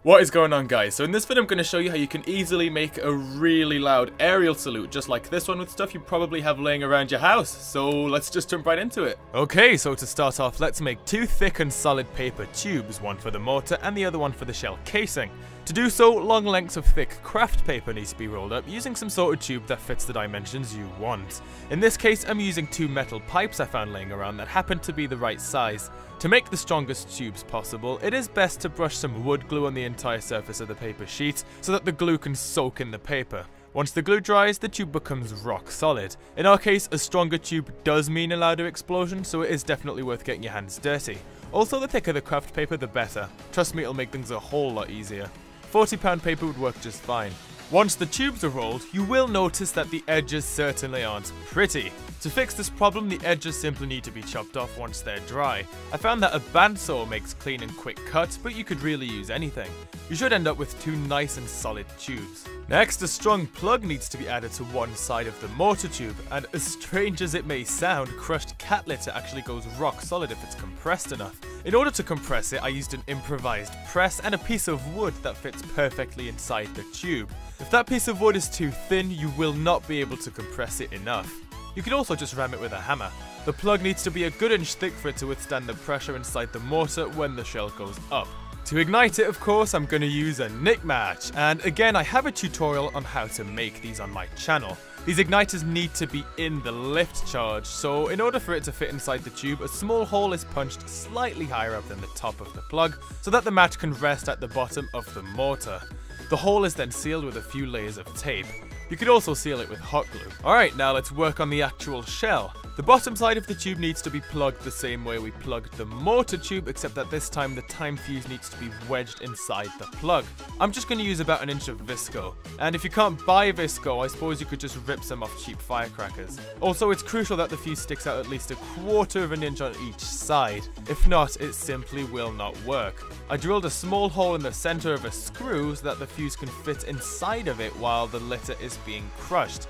What is going on, guys? So in this video I'm going to show you how you can easily make a really loud aerial salute, just like this one, with stuff you probably have laying around your house. So let's just jump right into it. Okay, so to start off, let's make two thick and solid paper tubes, one for the mortar and the other one for the shell casing. To do so, long lengths of thick craft paper needs to be rolled up using some sort of tube that fits the dimensions you want. In this case, I'm using two metal pipes I found laying around that happen to be the right size. To make the strongest tubes possible, it is best to brush some wood glue on the entire surface of the paper sheet so that the glue can soak in the paper. Once the glue dries, the tube becomes rock solid. In our case, a stronger tube does mean a louder explosion, so it is definitely worth getting your hands dirty. Also, the thicker the craft paper, the better. Trust me, it'll make things a whole lot easier. 40-pound paper would work just fine. Once the tubes are rolled, you will notice that the edges certainly aren't pretty. To fix this problem, the edges simply need to be chopped off once they're dry. I found that a bandsaw makes clean and quick cuts, but you could really use anything. You should end up with two nice and solid tubes. Next, a strong plug needs to be added to one side of the mortar tube, and as strange as it may sound, crushed cat litter actually goes rock solid if it's compressed enough. In order to compress it, I used an improvised press and a piece of wood that fits perfectly inside the tube. If that piece of wood is too thin, you will not be able to compress it enough. You could also just ram it with a hammer. The plug needs to be a good inch thick for it to withstand the pressure inside the mortar when the shell goes up. To ignite it, of course, I'm going to use a nick match, and again I have a tutorial on how to make these on my channel. These igniters need to be in the lift charge, so in order for it to fit inside the tube, a small hole is punched slightly higher up than the top of the plug so that the match can rest at the bottom of the mortar. The hole is then sealed with a few layers of tape. You could also seal it with hot glue. Alright, now let's work on the actual shell. The bottom side of the tube needs to be plugged the same way we plugged the mortar tube, except that this time the time fuse needs to be wedged inside the plug. I'm just going to use about an inch of Visco. And if you can't buy Visco, I suppose you could just rip some off cheap firecrackers. Also, it's crucial that the fuse sticks out at least 1/4 of an inch on each side. If not, it simply will not work. I drilled a small hole in the center of a screw so that the fuse can fit inside of it while the litter is being crushed.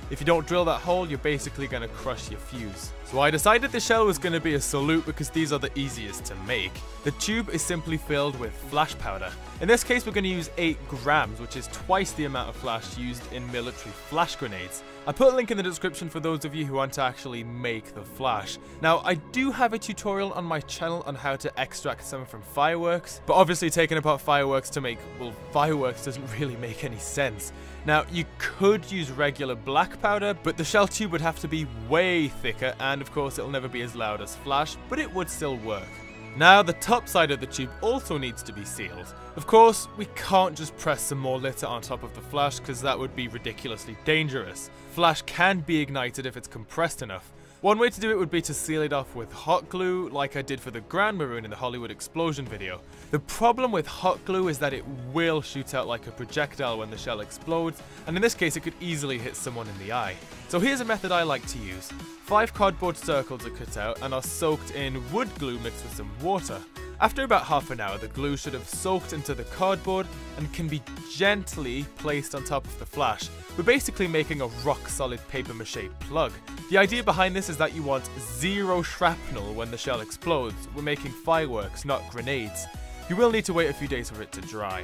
If you don't drill that hole, you're basically going to crush your fuse. So I decided the shell was going to be a salute because these are the easiest to make. The tube is simply filled with flash powder. In this case, we're going to use 8 grams, which is twice the amount of flash used in military flash grenades. I put a link in the description for those of you who want to actually make the flash. Now, I do have a tutorial on my channel on how to extract some from Fireworks, but obviously taking apart Fireworks to make, well, Fireworks doesn't really make any sense. Now, you could use regular black powder, but the shell tube would have to be way thicker, and of course it'll never be as loud as flash, but it would still work. Now, the top side of the tube also needs to be sealed. Of course, we can't just press some more litter on top of the flash because that would be ridiculously dangerous. Flash can be ignited if it's compressed enough. One way to do it would be to seal it off with hot glue, like I did for the Grand Maroon in the Hollywood Explosion video. The problem with hot glue is that it will shoot out like a projectile when the shell explodes, and in this case it could easily hit someone in the eye. So here's a method I like to use. 5 cardboard circles are cut out and are soaked in wood glue mixed with some water. After about half an hour, the glue should have soaked into the cardboard and can be gently placed on top of the flash. We're basically making a rock-solid paper-mache plug. The idea behind this is that you want 0 shrapnel when the shell explodes. We're making fireworks, not grenades. You will need to wait a few days for it to dry.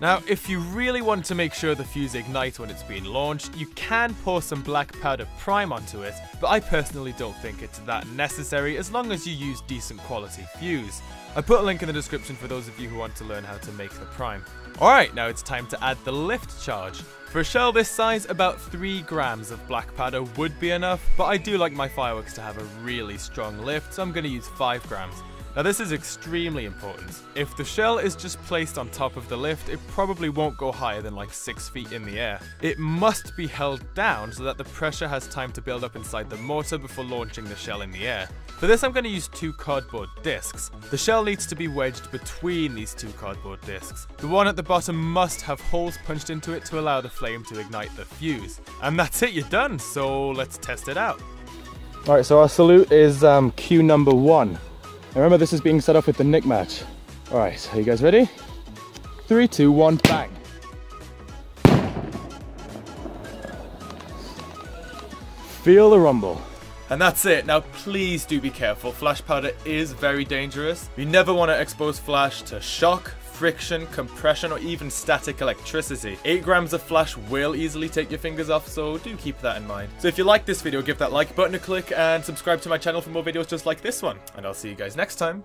Now, if you really want to make sure the fuse ignites when it's being launched, you can pour some black powder prime onto it, but I personally don't think it's that necessary as long as you use decent quality fuse. I put a link in the description for those of you who want to learn how to make the prime. Alright, now it's time to add the lift charge. For a shell this size, about 3 grams of black powder would be enough, but I do like my fireworks to have a really strong lift, so I'm going to use 5 grams. Now this is extremely important. If the shell is just placed on top of the lift, it probably won't go higher than like 6 feet in the air. It must be held down so that the pressure has time to build up inside the mortar before launching the shell in the air. For this I'm going to use 2 cardboard discs. The shell needs to be wedged between these 2 cardboard discs. The one at the bottom must have holes punched into it to allow the flame to ignite the fuse. And that's it, you're done, so let's test it out. Alright, so our salute is cue number 1. Now remember, this is being set up with the nick match. Alright, are you guys ready? 3, 2, 1, bang! Feel the rumble. And that's it. Now please do be careful. Flash powder is very dangerous. You never want to expose flash to shock, friction, compression, or even static electricity. 8 grams of flash will easily take your fingers off, so do keep that in mind. So if you like this video, give that like button a click and subscribe to my channel for more videos just like this one. And I'll see you guys next time.